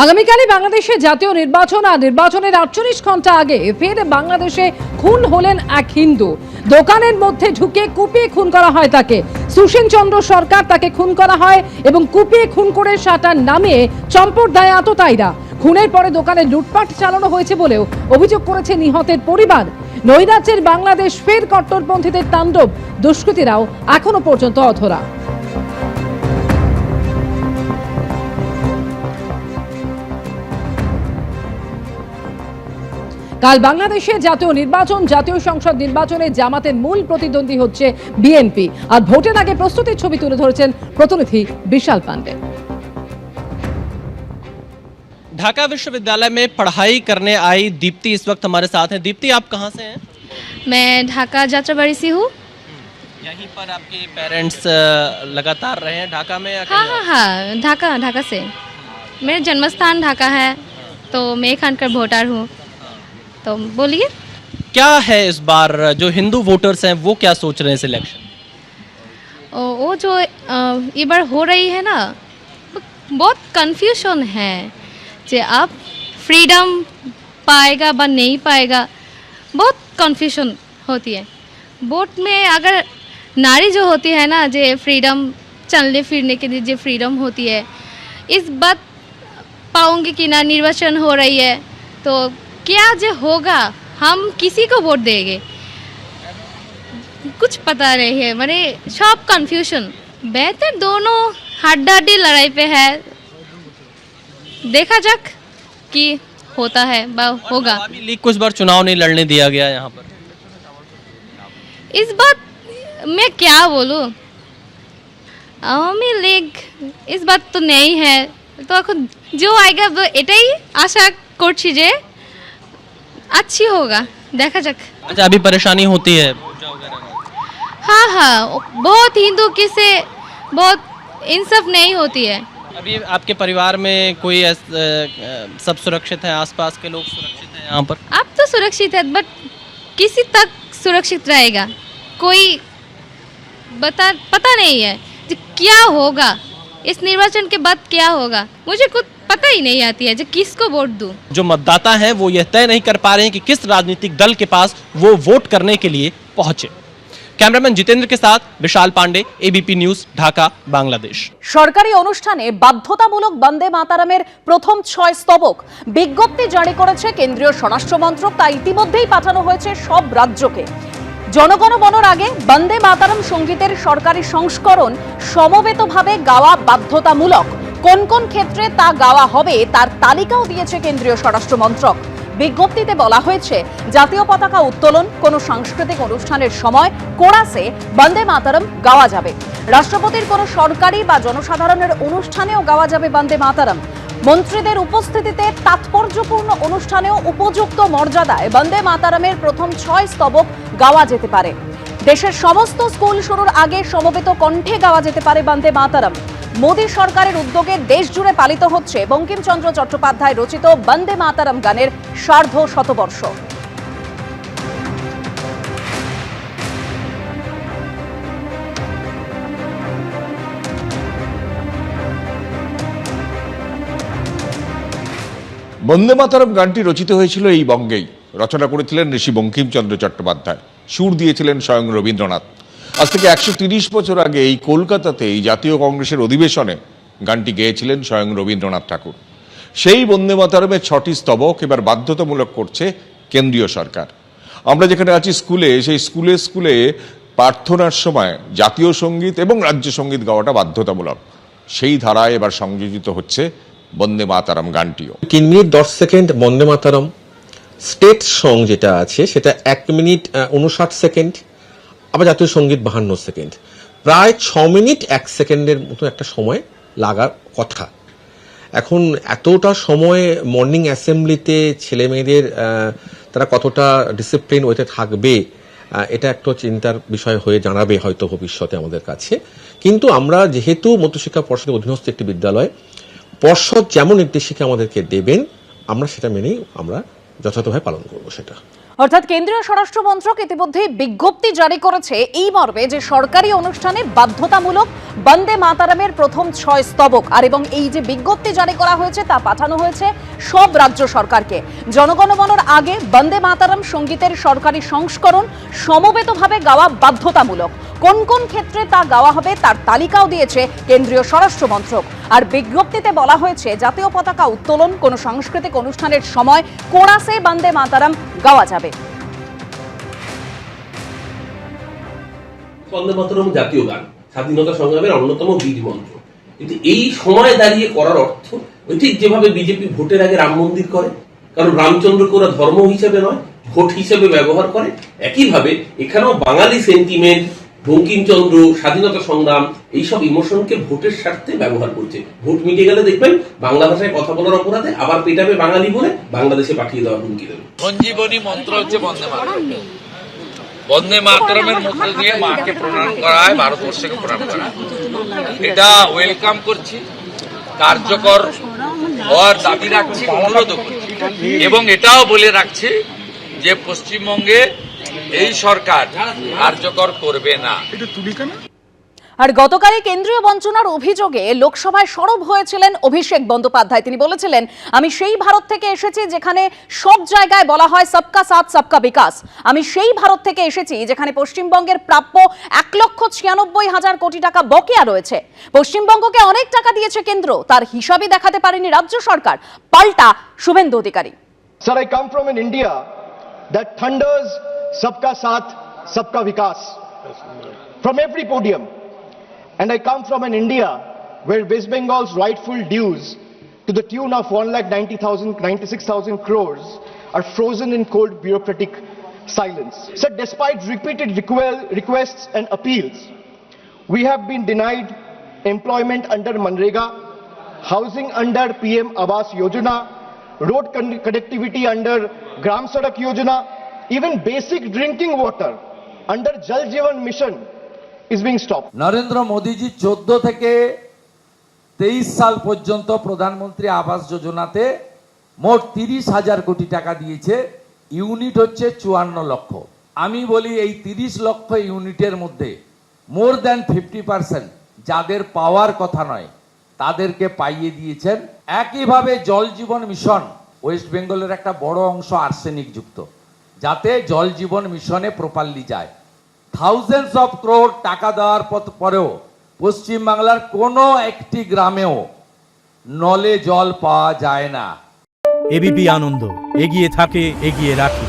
আগামীকালই বাংলাদেশে জাতীয় নির্বাচন আর নির্বাচনের 48 ঘন্টা আগে ফের বাংলাদেশে খুন হলেন এক হিন্দু। দোকানের মধ্যে ঢুকে কুপিয়ে খুন করা হয় তাকে। সুশীল চন্দ্র সরকার তাকে খুন করা হয় এবং কুপিয়ে খুন করে শাটার নামিয়ে চম্পট দেয় আততায়ীরা। খুনের পরে দোকানে লুটপাট চালানো হয়েছে বলেও অভিযোগ করেছে নিহতের পরিবার। নৈরাজ্যের বাংলাদেশ ফের কট্টরপন্থীদের তাণ্ডব, দুষ্কৃতীরাও এখনো পর্যন্ত অধরা। কাল বাংলাদেশে জাতীয় নির্বাচন, জাতীয় সংসদ নির্বাচনে জামাতের মূল প্রতিদ্বন্দ্বী হচ্ছে বিএনপি। আর ভোটের আগে প্রস্তুতির ছবি তুলে ধরেছেন প্রতিনিধি বিশাল পান্ডে। ढाका विश्वविद्यालय में पढ़ाई करने आई दीप्ति इस वक्त हमारे साथ हैं। दीप्ति, आप कहाँ से हैं? मैं ढाका जात्राबाड़ी से हूँ। यहीं पर आपके पेरेंट्स लगातार रहे हैं ढाका में? हाँ, ढाका से। मेरा जन्मस्थान ढाका है, तो मैं खानकर वोटर हूँ। तो बोलिए, क्या है इस बार जो हिंदू वोटर्स हैं वो क्या सोच रहे हैं सिलेक्शन? वो जो ये बार हो रही है ना, बहुत कंफ्यूजन है कि आप फ्रीडम पाएगा व नहीं पाएगा, बहुत कंफ्यूजन होती है। वोट में अगर नारी जो होती है ना, जो फ्रीडम चलने फिरने के लिए जो फ्रीडम होती है, इस बात पाऊंगी कि ना निर्वाचन हो रही है तो क्या जो होगा, हम किसी को वोट देंगे कुछ पता नहीं है। माने सब कंफ्यूजन। बेहतर दोनों हड्डाहड्डी लड़ाई पे है, देखा जाक कि होता है बा होगा। अवामी लीग को इस बार चुनाव नहीं लड़ने दिया गया यहाँ पर। इस बात मैं क्या बोलूँ, आवामी लीग इस बात तो नहीं है, तो এখন जो आएगा वो এটাই आशा করছি যে अच्छी होगा, देखा जाक। अच्छा, अभी परेशानी होती है? हाँ, बहुत हिंदू किसे बहुत इंसाफ नहीं होती है। अभी आपके परिवार में कोई सब सुरक्षित है? आसपास के लोग सुरक्षित हैं यहाँ पर? आप तो सुरक्षित है, बट किसी तक सुरक्षित रहेगा कोई पता नहीं है कि क्या होगा इस निर्वाचन के बाद, क्या होगा मुझे कुछ पता ही नहीं आती है जो किसको वोट दूं। जो मतदाता हैं वो यह तय नहीं कर पा रहे हैं कि किस राजनीतिक दल के पास वो वोट करने के लिए पहुंचे। कैमरामैन जितेंद्र के साथ विशाल पांडे, एबीपी न्यूज, ढाका, बांग्लादेश। সরকারি অনুষ্ঠানে বাধ্যতামূলক বন্দে মাতারামের প্রথম 6 স্তবক বিজ্ঞপ্তি জারি করেছে কেন্দ্রীয় স্বরাষ্ট্র মন্ত্রক। তা ইতিমধ্যেই পাঠানো হয়েছে সব রাজ্যকে। জনগণ মনর আগে বন্দে মাতারাম সঙ্গীতের সরকারি সংস্করণ সমবেতভাবে গাওয়া বাধ্যতামূলক। কোন কোন ক্ষেত্রে তা গাওয়া হবে তার তালিকাও দিয়েছে কেন্দ্রীয় স্বরাষ্ট্র মন্ত্রক। বিজ্ঞপ্তিতে বলা হয়েছে, জাতীয় পতাকা উত্তোলন, কোনো সাংস্কৃতিক অনুষ্ঠানের সময় কোরাসে বন্দে মাতারম গাওয়া যাবে। রাষ্ট্রপতির কোনো সরকারি বা জনসাধারণের অনুষ্ঠানেও গাওয়া যাবে বন্দে মাতারম। মন্ত্রীদের উপস্থিতিতে তাৎপর্যপূর্ণ অনুষ্ঠানেও উপযুক্ত মর্যাদায় বন্দে মাতারমের প্রথম 6 স্তবক গাওয়া যেতে পারে। দেশের সমস্ত স্কুল শুরুর আগে সমবেত কণ্ঠে গাওয়া যেতে পারে বন্দে মাতারম। মোদী সরকারের উদ্যোগে দেশ জুড়ে পালিত হচ্ছে বঙ্কিমচন্দ্র চট্টোপাধ্যায় রচিত বন্দে মাতারম গানের সার্ধ শতবর্ষ। বন্দে মাতরম গানটি রচিত হয়েছিল এই বঙ্গেই। রচনা করেছিলেন ঋষি বঙ্কিমচন্দ্র চট্টোপাধ্যায়, সুর দিয়েছিলেন স্বয়ং রবীন্দ্রনাথ। আজ থেকে 130 বছর আগে এই কলকাতাতে এই জাতীয় কংগ্রেসের অধিবেশনে গানটি গেয়েছিলেন স্বয়ং রবীন্দ্রনাথ ঠাকুর। সেই বন্দে মাতরমের 6টি স্তবক এবার বাধ্যতামূলক করছে কেন্দ্রীয় সরকার। আমরা যেখানে আছি স্কুলে, সেই স্কুলে প্রার্থনার সময় জাতীয় সঙ্গীত এবং রাজ্য সঙ্গীত গাওয়াটা বাধ্যতামূলক। সেই ধারায় এবার সংযোজিত হচ্ছে বন্দে মাতরম গানটিও। 3 মিনিট 10 সেকেন্ড বন্দে মাতরম। স্টেট সং যেটা আছে সেটা 1 মিনিট 59 সেকেন্ড, আবার জাতীয় সঙ্গীত 52 সেকেন্ড। প্রায় 6 মিনিট 1 সেকেন্ডের মতো একটা সময় লাগার কথা। এখন এতটা সময় মর্নিং অ্যাসেম্বলিতে ছেলে মেয়েদের তারা কতটা ডিসিপ্লিন ওয়েতে থাকবে, এটা একটা চিন্তার বিষয় হয়ে জানাবে হয়তো ভবিষ্যতে আমাদের কাছে। কিন্তু আমরা যেহেতু মধ্যশিক্ষা পর্ষদের অধীনস্থ একটি বিদ্যালয়, পর্ষদ যেমন নির্দেশিকা আমাদেরকে দেবেন আমরা সেটা মেনেই আমরা যথাযথভাবে পালন করব সেটা। অর্থাৎ কেন্দ্রীয় স্বরাষ্ট্র মন্ত্রক ইতিমধ্যে বিজ্ঞপ্তি জারি করেছে এই মর্মে যে সরকারি অনুষ্ঠানে বাধ্যতামূলক বন্দে মাতারামের প্রথম 6 স্তবক আর এবং এই যে বিজ্ঞপ্তি জারি করা হয়েছে তা পাঠানো হয়েছে সব রাজ্য সরকারকে। জনগণ মনর আগে বন্দে মাতারাম সঙ্গীতের সরকারি সংস্করণ সমবেতভাবে গাওয়া বাধ্যতামূলক। কোন কোন ক্ষেত্রে তা গাওয়া হবে তার তালিকাও দিয়েছে কেন্দ্রীয় স্বরাষ্ট্র মন্ত্রক। আর বিজ্ঞপ্তিতে বলা হয়েছে জাতীয় পতাকা উত্তোলন, কোনো সাংস্কৃতিক অনুষ্ঠানের সময় কোরাসে বন্দে মাতারাম গাওয়া যাবে। বন্দে মাতরম জাতীয় গান, স্বাধীনতা সংগ্রামের অন্যতম বীজ মন্ত্র, কিন্তু এই সময় দাঁড়িয়ে করার অর্থ ওই ঠিক যেভাবে বিজেপি ভোটের আগে রাম মন্দির করে, কারণ রামচন্দ্রকে ওরা ধর্ম হিসেবে নয় ভোট হিসেবে ব্যবহার করে, একইভাবে এখানেও বাঙালি সেন্টিমেন্ট, বঙ্কিমচন্দ্র, স্বাধীনতা সংগ্রাম, এইসব ইমোশনকে ভোটের স্বার্থে ব্যবহার করছে। ভোট মিটে গেলে দেখবেন বাংলা ভাষায় কথা বলার অপরাধে আবার পেটাবে বাঙালি বলে বাংলাদেশে পাঠিয়ে দেওয়ার হুমকি দেবে। সঞ্জীবনী মন্ত্র হচ্ছে বন্দে মাতরম। বন্দে মাতরমের মধ্যে দিয়ে মাকে প্রণাম করা হয়, ভারতবর্ষকে প্রণাম করা হয়। এটা ওয়েলকাম করছি, কার্যকর হওয়ার দাবি রাখছি, অনুরোধ করছি এবং এটাও বলে রাখছি যে পশ্চিমবঙ্গে এই সরকার কার্যকর করবে না। আর গতকালই কেন্দ্রীয় বঞ্চনার অভিযোগে লোকসভায় সরব হয়েছিলেন অভিষেক বন্দ্যোপাধ্যায়। তিনি বলেছিলেন, আমি সেই ভারত থেকে এসেছি যেখানে সব জায়গায় বলা হয় সবকা সাথ সবকা বিকাশ। আমি সেই ভারত থেকে এসেছি যেখানে পশ্চিমবঙ্গের প্রাপ্য 1,96,000 কোটি টাকা বকেয়া রয়েছে। পশ্চিমবঙ্গকে অনেক টাকা দিয়েছে কেন্দ্র, তার হিসাবই দেখাতে পারেনি রাজ্য সরকার। পাল্টা Suvendu Adhikari. Sir, I come from an India that thunders Sabka Saath, Sabka Vikas from every podium. And I come from an India where West Bengal's rightful dues to the tune of 1,96,000 crores are frozen in cold bureaucratic silence. So despite repeated requests and appeals, we have been denied employment under Manrega, housing under PM Awas Yojana, road connectivity under Gram Sadak Yojana, even basic drinking water under Jal Jeevan Mission is being stopped. Narendra মোদীজি 14 থেকে 23 সাল পর্যন্ত প্রধানমন্ত্রী আবাস যোজনাতে মোট 30,000 কোটি টাকা দিয়েছে। ইউনিট হচ্ছে 54 লক্ষ। আমি বলি এই 30 লক্ষ ইউনিটের মধ্যে মোর দ্যান 50% যাদের পাওয়ার কথা নয় তাদেরকে পাইয়ে দিয়েছেন। একইভাবে জল জীবন মিশন, ওয়েস্ট বেঙ্গলের একটা বড় অংশ আর্সেনিক যুক্ত, যাতে জল জীবন মিশনে প্রপারলি যায়। থাউজেন্ডস অফ ক্রোড টাকা দেওয়ার পরেও পশ্চিমবাংলার কোনো একটি গ্রামেও নলে জল পাওয়া যায় না। এবিপি আনন্দ, এগিয়ে থাকে, এগিয়ে রাখে।